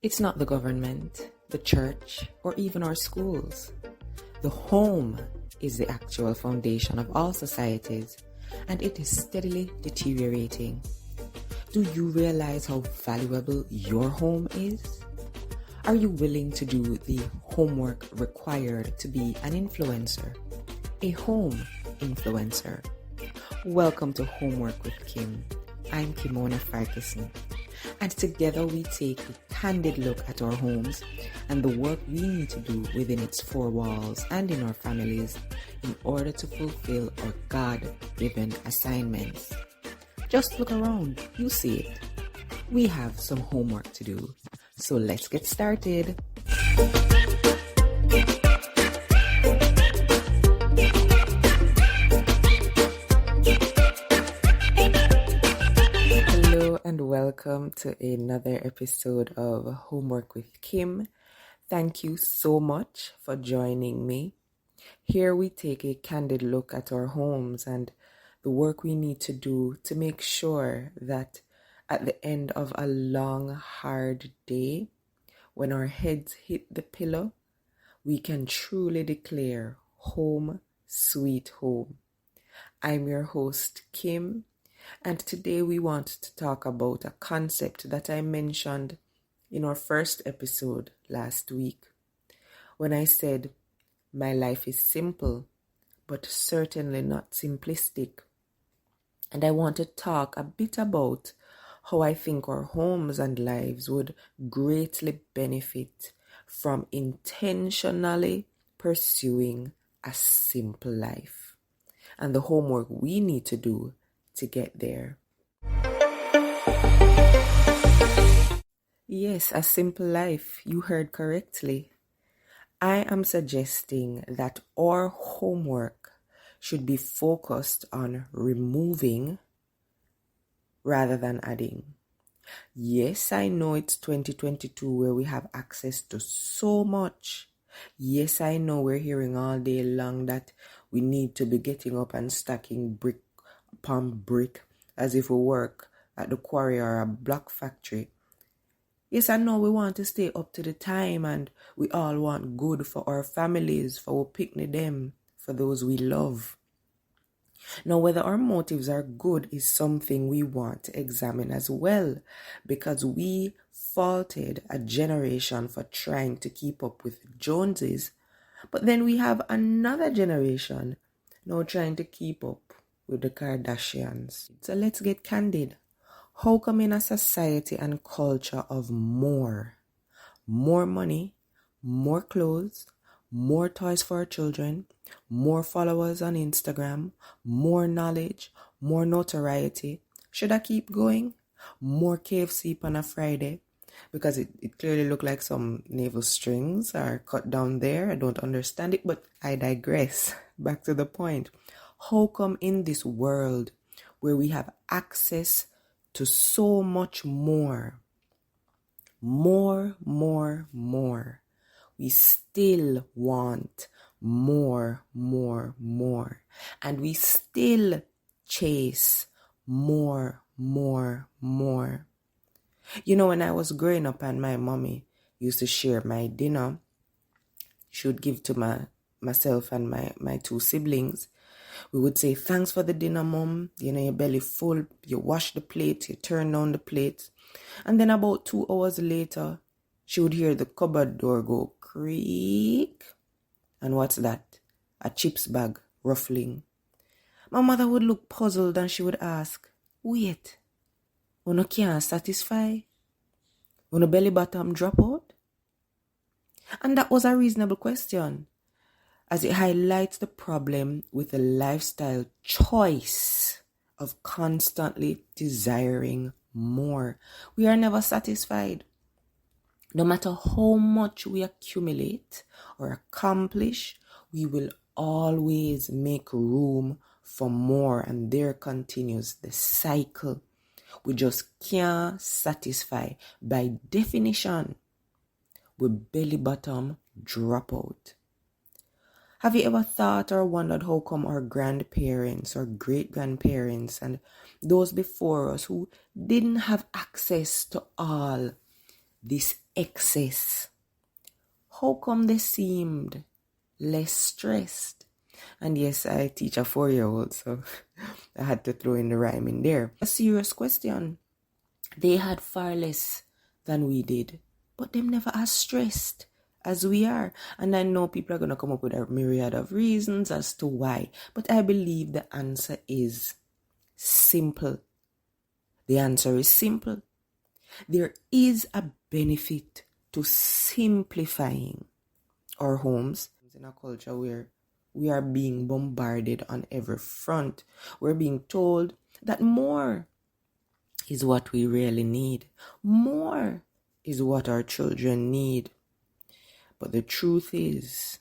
It's not the government, the church, or even our schools. The home is the actual foundation of all societies, and it is steadily deteriorating. Do you realize how valuable your home is? Are you willing to do the homework required to be an influencer? A home influencer. Welcome to Homework with Kim. I'm Kimona Farkison, and together we take a candid look at our homes and the work we need to do within its four walls and in our families in order to fulfill our God-given assignments. Just look around, you see it. We have some homework to do, so let's get started. And welcome to another episode of Homework with Kim. Thank you so much for joining me. Here we take a candid look at our homes and the work we need to do to make sure that at the end of a long, hard day, when our heads hit the pillow, we can truly declare home, sweet home. I'm your host, Kim. And today we want to talk about a concept that I mentioned in our first episode last week when I said, my life is simple, but certainly not simplistic. And I want to talk a bit about how I think our homes and lives would greatly benefit from intentionally pursuing a simple life and the homework we need to do to get there. Yes, a simple life. You heard correctly. I am suggesting that our homework should be focused on removing rather than adding. Yes, I know it's 2022 where we have access to so much. Yes, I know we're hearing all day long that we need to be getting up and stacking brick upon brick as if we work at the quarry or a block factory. Yes, I know we want to stay up to the time and we all want good for our families, for our picnic them, for those we love. Now, whether our motives are good is something we want to examine as well, because we faulted a generation for trying to keep up with the Joneses, but then we have another generation now trying to keep up with the Kardashians. So let's get candid. How come in a society and culture of more money, more clothes, more toys for our children, more followers on Instagram, more knowledge, more notoriety, should I keep going? More KFC on a Friday? Because it clearly looked like some navel strings are cut down there. I don't understand it, but I digress. Back to the point. How come in this world where we have access to so much more, we still want more, and we still chase more. You know, when I was growing up and my mommy used to share my dinner, she would give to myself and my two siblings. We would say, thanks for the dinner, Mom. You know, your belly full. You wash the plate. You turn down the plate. And then about 2 hours later, she would hear the cupboard door go creak. And what's that? A chips bag ruffling. My mother would look puzzled and she would ask, wait, you can't satisfy? Your belly bottom drop out? And that was a reasonable question, as it highlights the problem with the lifestyle choice of constantly desiring more. We are never satisfied. No matter how much we accumulate or accomplish, we will always make room for more, and there continues the cycle. We just can't satisfy. By definition, we belly bottom drop out. Have you ever thought or wondered how come our grandparents or great-grandparents and those before us who didn't have access to all this excess? How come they seemed less stressed? And yes, I teach a 4-year-old, so I had to throw in the rhyme in there. A serious question. They had far less than we did, but them never as stressed as we are. And I know people are going to come up with a myriad of reasons as to why, but I believe the answer is simple. The answer is simple. There is a benefit to simplifying our homes in a culture where we are being bombarded on every front. We're being told that more is what we really need. More is what our children need. But the truth is,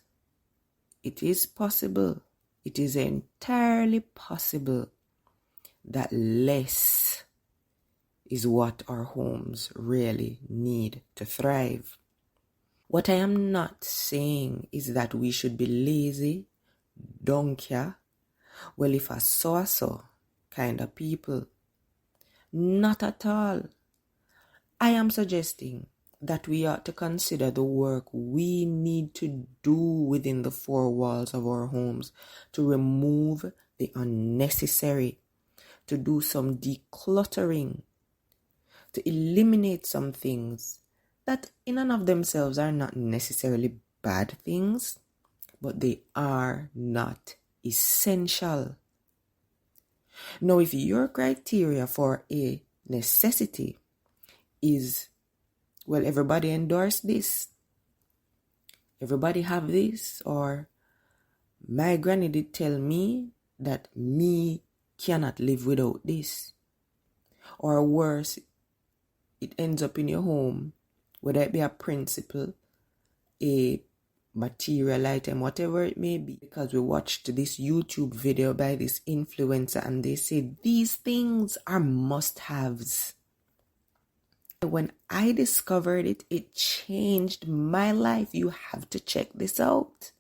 it is possible. It is entirely possible that less is what our homes really need to thrive. What I am not saying is that we should be lazy, donkey, well, if I so kind of people. Not at all. I am suggesting that we ought to consider the work we need to do within the four walls of our homes to remove the unnecessary, to do some decluttering, to eliminate some things that in and of themselves are not necessarily bad things, but they are not essential. Now, if your criteria for a necessity is, well, everybody endorse this, everybody have this, or my granny did tell me that me cannot live without this, or worse, it ends up in your home, whether it be a principle, a material item, whatever it may be, because we watched this YouTube video by this influencer and they say these things are must-haves. When I discovered it, it changed my life. You have to check this out.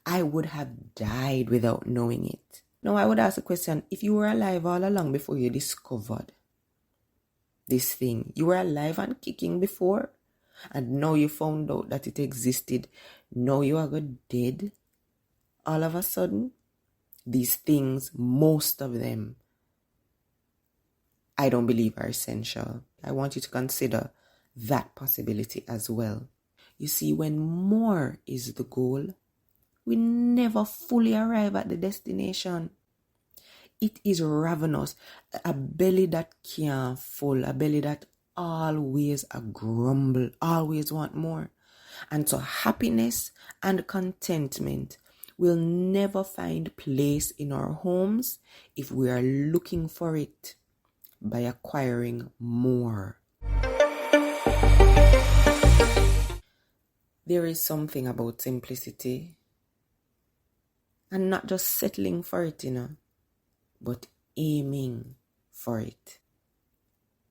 I would have died without knowing it. Now I would ask the question, if you were alive all along before you discovered this thing, you were alive and kicking before, and now you found out that it existed, now you are dead, all of a sudden, these things, most of them, I don't believe are essential. I want you to consider that possibility as well. You see, when more is the goal, we never fully arrive at the destination. It is ravenous, a belly that can't full, a belly that always a grumble, always want more. And so happiness and contentment will never find place in our homes if we are looking for it by acquiring more. There is something about simplicity and not just settling for it, but aiming for it.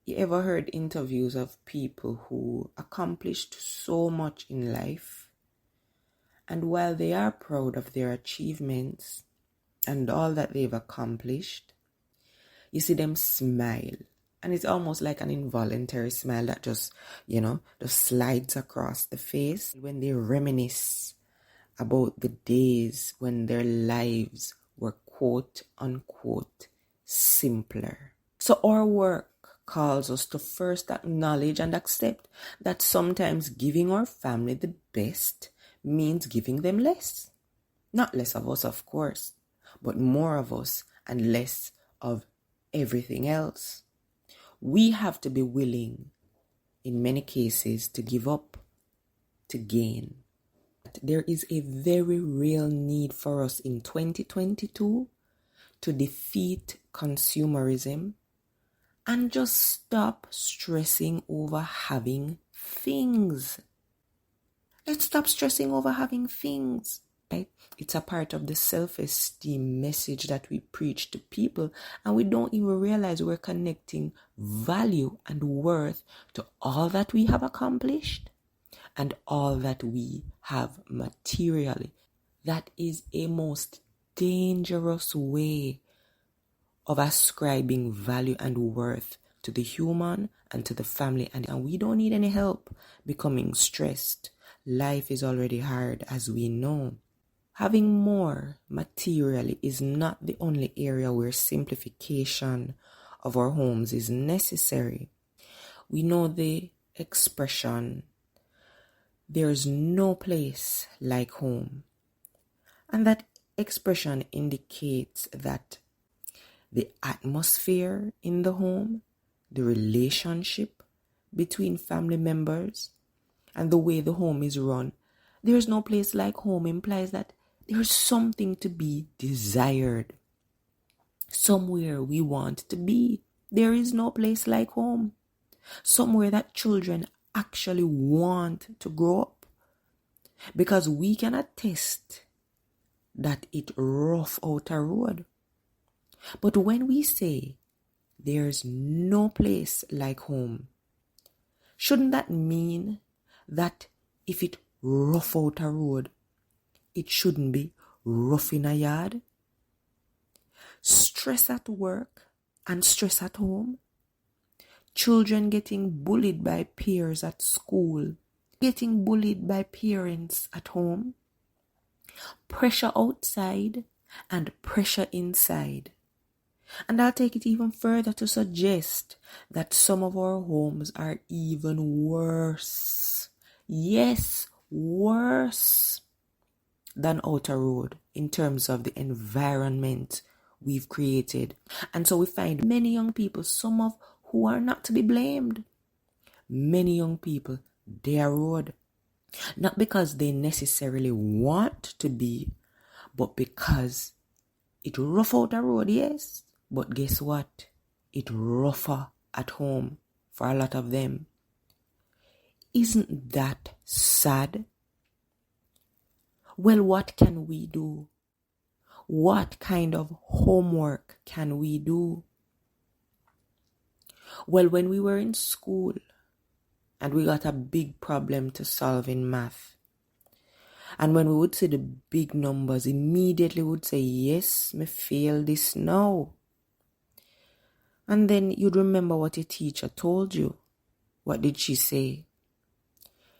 You ever heard interviews of people who accomplished so much in life, and while they are proud of their achievements and all that they've accomplished, you see them smile, and it's almost like an involuntary smile that just slides across the face when they reminisce about the days when their lives were quote unquote simpler. So our work calls us to first acknowledge and accept that sometimes giving our family the best means giving them less. Not less of us, of course, but more of us and less of everything else. We have to be willing, in many cases, to give up, to gain. There is a very real need for us in 2022 to defeat consumerism and just stop stressing over having things. Let's stop stressing over having things. Right? It's a part of the self-esteem message that we preach to people, and we don't even realize we're connecting value and worth to all that we have accomplished and all that we have materially. That is a most dangerous way of ascribing value and worth to the human and to the family, and we don't need any help becoming stressed. Life is already hard, as we know. Having more materially is not the only area where simplification of our homes is necessary. We know the expression, there's no place like home. And that expression indicates that the atmosphere in the home, the relationship between family members, and the way the home is run, there's no place like home implies that there's something to be desired. Somewhere we want to be. There is no place like home. Somewhere that children actually want to grow up. Because we can attest that it rough out a road. But when we say there's no place like home, shouldn't that mean that if it rough out a road, it shouldn't be rough in a yard? Stress at work and stress at home. Children getting bullied by peers at school, getting bullied by parents at home. Pressure outside and pressure inside. And I'll take it even further to suggest that some of our homes are even worse. Yes, worse than outer road in terms of the environment we've created. And so we find many young people, some of who are not to be blamed. Many young people, they are road. Not because they necessarily want to be, but because it rough out the road, yes. But guess what? It rougher at home for a lot of them. Isn't that sad? Well, what can we do? What kind of homework can we do? Well, when we were in school and we got a big problem to solve in math, and when we would see the big numbers, immediately we would say, yes, me fail this now. And then you'd remember what your teacher told you. What did she say?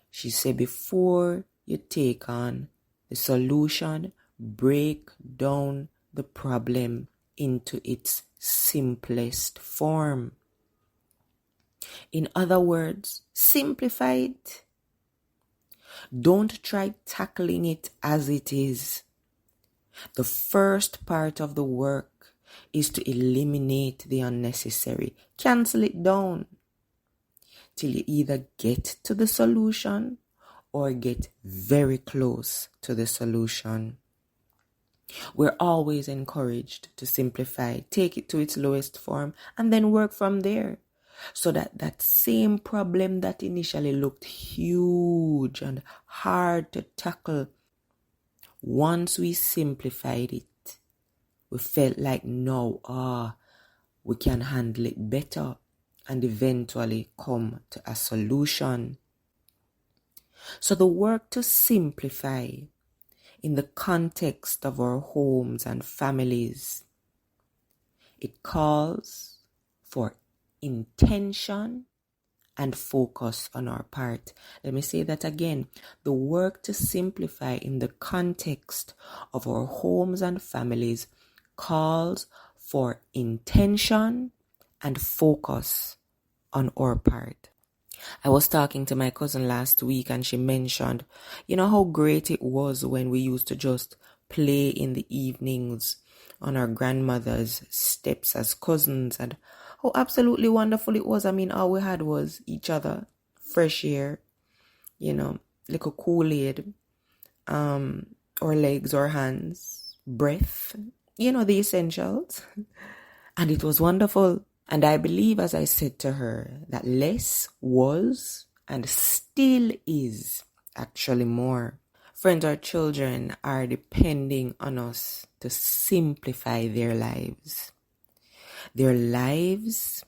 She said, before you take on the solution, break down the problem into its simplest form. In other words, simplify it. Don't try tackling it as it is. The first part of the work is to eliminate the unnecessary. Cancel it down till you either get to the solution or get very close to the solution. We're always encouraged to simplify, take it to its lowest form, and then work from there. So that same problem that initially looked huge and hard to tackle, once we simplified it, we felt like now, we can handle it better and eventually come to a solution. So the work to simplify in the context of our homes and families, it calls for intention and focus on our part. Let me say that again. The work to simplify in the context of our homes and families calls for intention and focus on our part. I was talking to my cousin last week and she mentioned, how great it was when we used to just play in the evenings on our grandmother's steps as cousins, and how absolutely wonderful it was. I mean, all we had was each other, fresh air, little Kool-Aid, our legs or hands, breath, the essentials. And it was wonderful. And I believe, as I said to her, that less was and still is actually more. Friends, our children are depending on us to simplify their lives. Their lives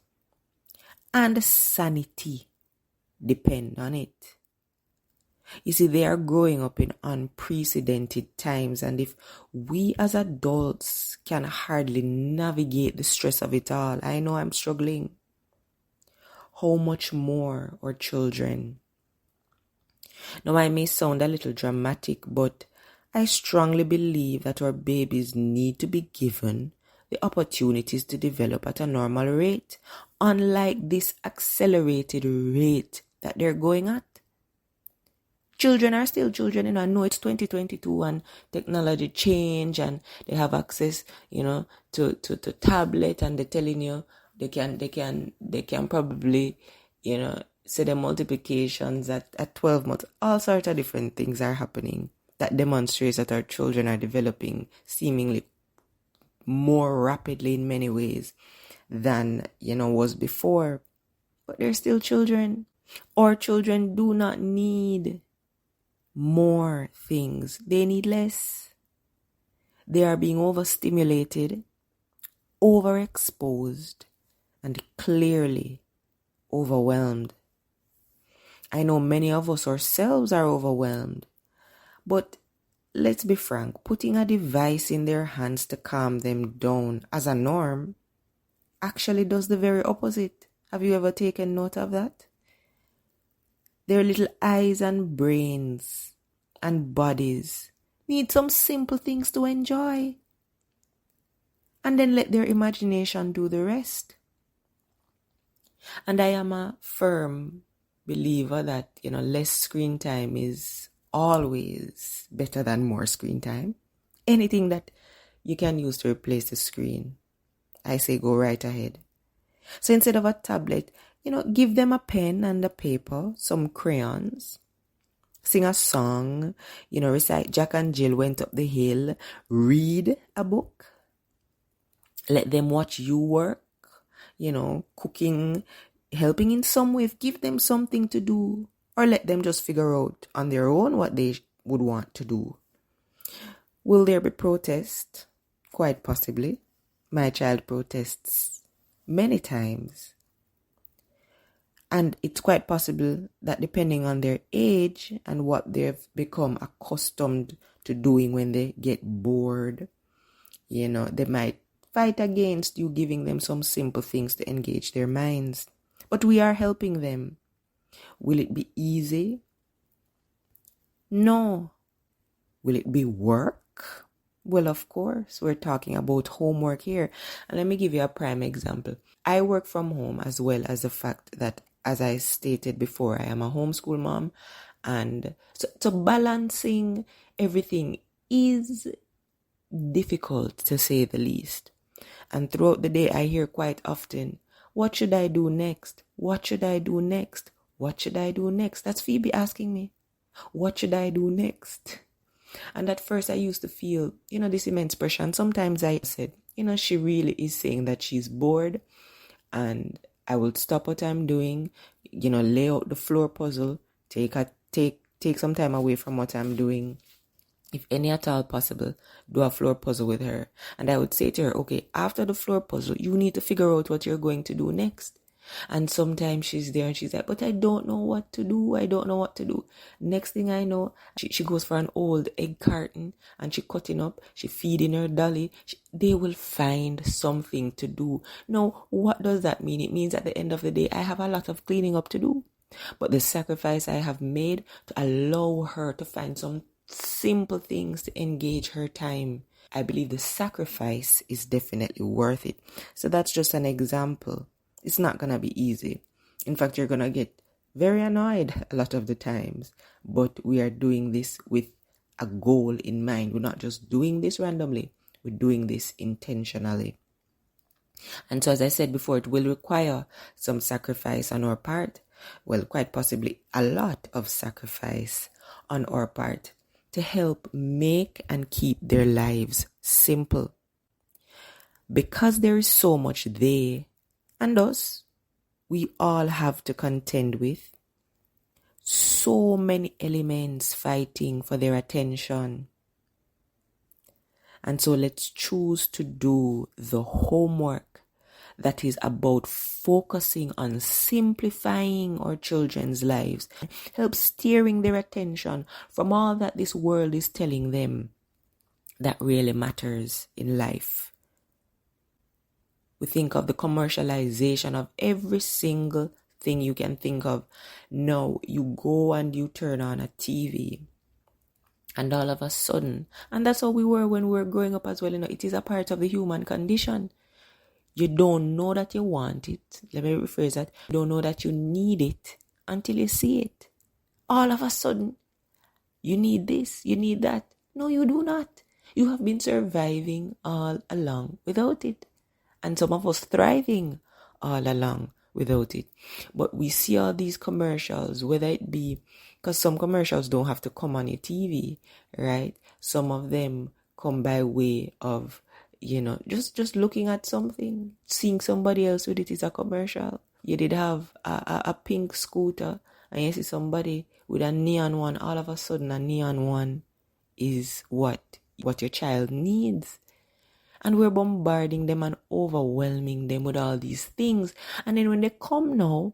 and sanity depend on it. You see, they are growing up in unprecedented times, and if we as adults can hardly navigate the stress of it all, I know I'm struggling. how much more our children. Now, I may sound a little dramatic, but I strongly believe that our babies need to be given the opportunities to develop at a normal rate, unlike this accelerated rate that they're going at. Children are still children, I know it's 2022 and technology change and they have access, to tablet, and they're telling you they can probably, say the multiplications at 12 months. All sorts of different things are happening that demonstrates that our children are developing seemingly more rapidly in many ways than, was before. But they're still children. Our children do not need more things. They need less. They are being overstimulated, overexposed, and clearly overwhelmed. I know many of us ourselves are overwhelmed, but let's be frank, putting a device in their hands to calm them down as a norm actually does the very opposite. Have you ever taken note of that? Their little eyes and brains and bodies need some simple things to enjoy. And then let their imagination do the rest. And I am a firm believer that, less screen time is always better than more screen time. Anything that you can use to replace the screen, I say go right ahead. So instead of a tablet, give them a pen and a paper, some crayons, sing a song, recite Jack and Jill went up the hill, read a book, let them watch you work, cooking, helping in some way, give them something to do, or let them just figure out on their own what they would want to do. Will there be protest? Quite possibly. My child protests many times. And it's quite possible that depending on their age and what they've become accustomed to doing when they get bored, they might fight against you giving them some simple things to engage their minds. But we are helping them. Will it be easy? No. Will it be work? Well, of course, we're talking about homework here. And let me give you a prime example. I work from home, as well as the fact that, as I stated before, I am a homeschool mom. And so balancing everything is difficult, to say the least. And throughout the day, I hear quite often, what should I do next? What should I do next? What should I do next? That's Phoebe asking me. What should I do next? And at first I used to feel, this immense pressure. And sometimes I said, she really is saying that she's bored. And I will stop what I'm doing, lay out the floor puzzle, take some time away from what I'm doing. If any at all possible, do a floor puzzle with her. And I would say to her, okay, after the floor puzzle, you need to figure out what you're going to do next. And sometimes she's there and she's like, but I don't know what to do. Next thing I know, she goes for an old egg carton and she cutting up, she feeding her dolly. They will find something to do. Now, what does that mean? It means at the end of the day, I have a lot of cleaning up to do. But the sacrifice I have made to allow her to find some simple things to engage her time, I believe the sacrifice is definitely worth it. So that's just an example. It's not going to be easy. In fact, you're going to get very annoyed a lot of the times. But we are doing this with a goal in mind. We're not just doing this randomly. We're doing this intentionally. And so, as I said before, it will require some sacrifice on our part. Well, quite possibly a lot of sacrifice on our part to help make and keep their lives simple. Because there is so much they and us, we all have to contend with. So many elements fighting for their attention. And so let's choose to do the homework that is about focusing on simplifying our children's lives, help steering their attention from all that this world is telling them that really matters in life. We think of the commercialization of every single thing you can think of. No, you go and you turn on a TV, and all of a sudden, and that's how we were when we were growing up as well, it is a part of the human condition. You don't know that you want it. Let me rephrase that. You don't know that you need it until you see it. All of a sudden, you need this, you need that. No, you do not. You have been surviving all along without it. And some of us thriving all along without it. But we see all these commercials, whether it be, because some commercials don't have to come on your TV, right? Some of them come by way of, just looking at something, seeing somebody else with it is a commercial. You did have a pink scooter, and you see somebody with a neon one. All of a sudden, a neon one is what your child needs. And we're bombarding them and overwhelming them with all these things. And then when they come now,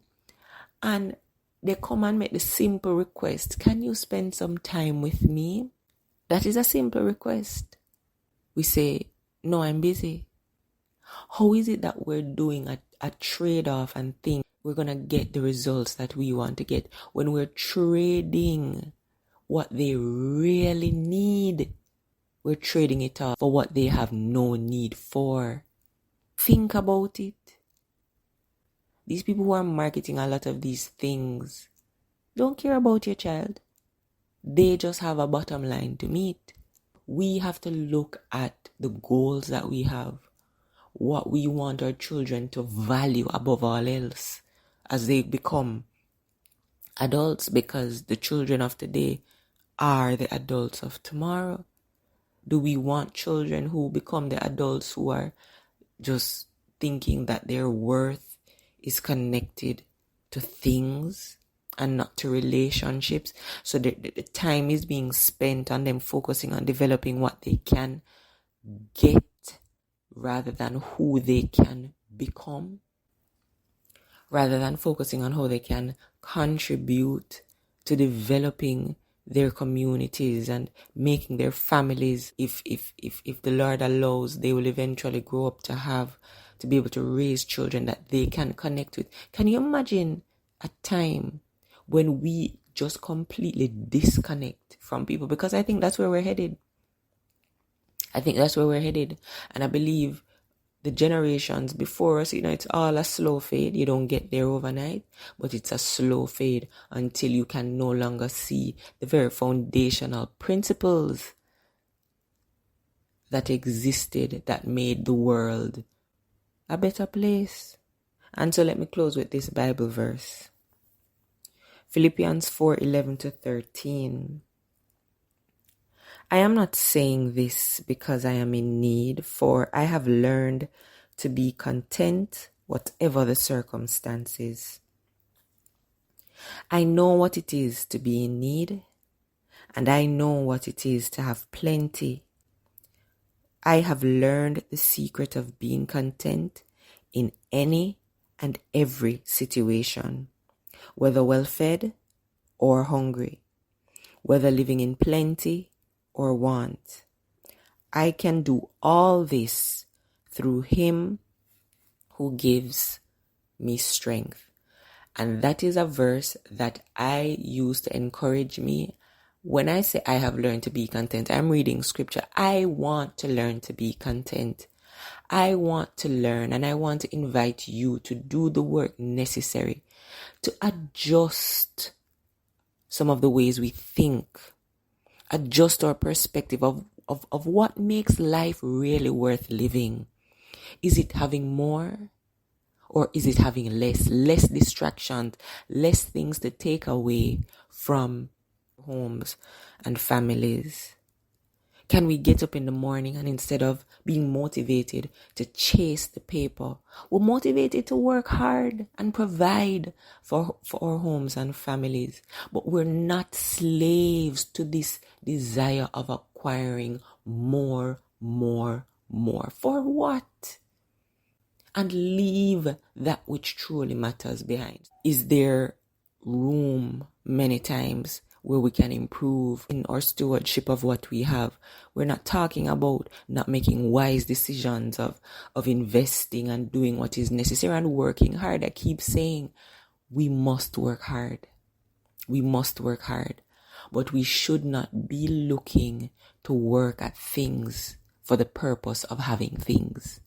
and they come and make the simple request, can you spend some time with me? That is a simple request. We say, no, I'm busy. How is it that we're doing a trade-off and think we're going to get the results that we want to get when we're trading what they really need? We're trading it off for what they have no need for. Think about it. These people who are marketing a lot of these things don't care about your child. They just have a bottom line to meet. We have to look at the goals that we have, what we want our children to value above all else as they become adults, because the children of today are the adults of tomorrow. Do we want children who become the adults who are just thinking that their worth is connected to things and not to relationships? So the time is being spent on them focusing on developing what they can get rather than who they can become, rather than focusing on how they can contribute to developing their communities and making their families. If the Lord allows, they will eventually grow up to be able to raise children that they can connect with. Can you imagine a time when we just completely disconnect from people? Because I think that's where we're headed. And I believe the generations before us, it's all a slow fade. You don't get there overnight, but it's a slow fade until you can no longer see the very foundational principles that existed, that made the world a better place. And so let me close with this Bible verse. Philippians 4:11-13. I am not saying this because I am in need, for I have learned to be content whatever the circumstances. I know what it is to be in need, and I know what it is to have plenty. I have learned the secret of being content in any and every situation, whether well-fed or hungry, whether living in plenty or want. I can do all this through Him who gives me strength. And that is a verse that I use to encourage me. When I say I have learned to be content, I'm reading scripture. I want to learn to be content. I want to learn, and I want to invite you to do the work necessary to adjust some of the ways we think, adjust our perspective of what makes life really worth living. Is it having more, or is it having less distractions, less things to take away from homes and families? Can we get up in the morning and instead of being motivated to chase the paper, we're motivated to work hard and provide for our homes and families? But we're not slaves to this desire of acquiring more. For what? And leave that which truly matters behind. Is there room many times where we can improve in our stewardship of what we have? We're not talking about not making wise decisions of investing and doing what is necessary and working hard. I keep saying We must work hard. We must work hard. But we should not be looking to work at things for the purpose of having things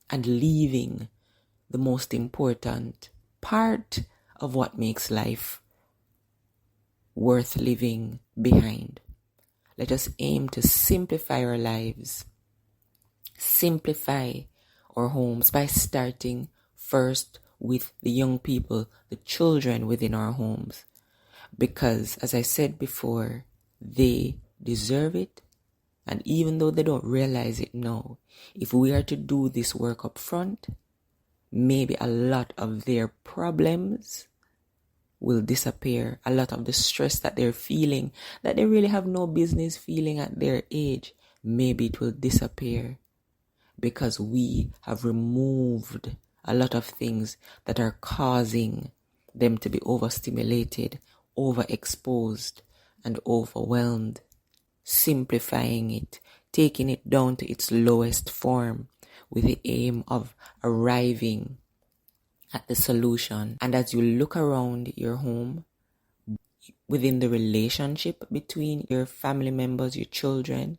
and leaving the most important part of what makes life worth living behind. Let us aim to simplify our lives, simplify our homes by starting first with the young people, the children within our homes. Because, as I said before, they deserve it. And even though they don't realize it now, if we are to do this work up front, maybe a lot of their problems will disappear. A lot of the stress that they're feeling, that they really have no business feeling at their age, maybe it will disappear. Because we have removed a lot of things that are causing them to be overstimulated, overexposed, and overwhelmed. Simplifying it, taking it down to its lowest form with the aim of arriving at the solution. And as you look around your home, within the relationship between your family members, your children,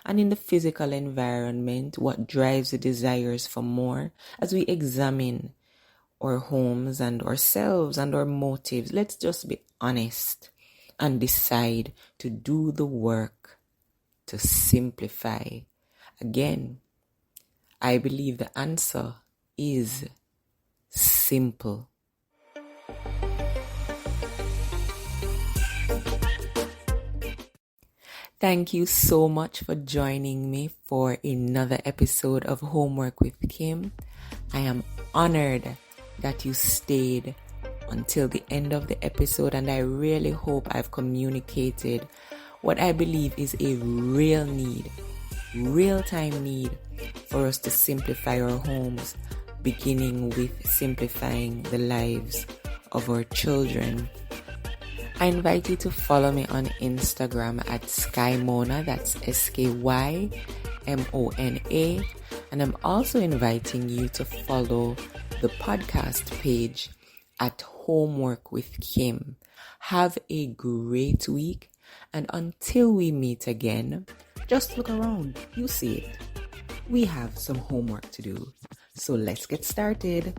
and in the physical environment, what drives the desires for more, as we examine our homes and ourselves and our motives, let's just be honest and decide to do the work to simplify. Again, I believe the answer is simple. Thank you so much for joining me for another episode of Homework with Kim. I am honored that you stayed until the end of the episode, and I really hope I've communicated what I believe is a real need, real-time need for us to simplify our homes, beginning with simplifying the lives of our children. I invite you to follow me on Instagram at SkyMona, that's SkyMona, and I'm also inviting you to follow the podcast page at Homework with Kim. Have a great week, and until we meet again, just look around, you see it. We have some homework to do, so let's get started.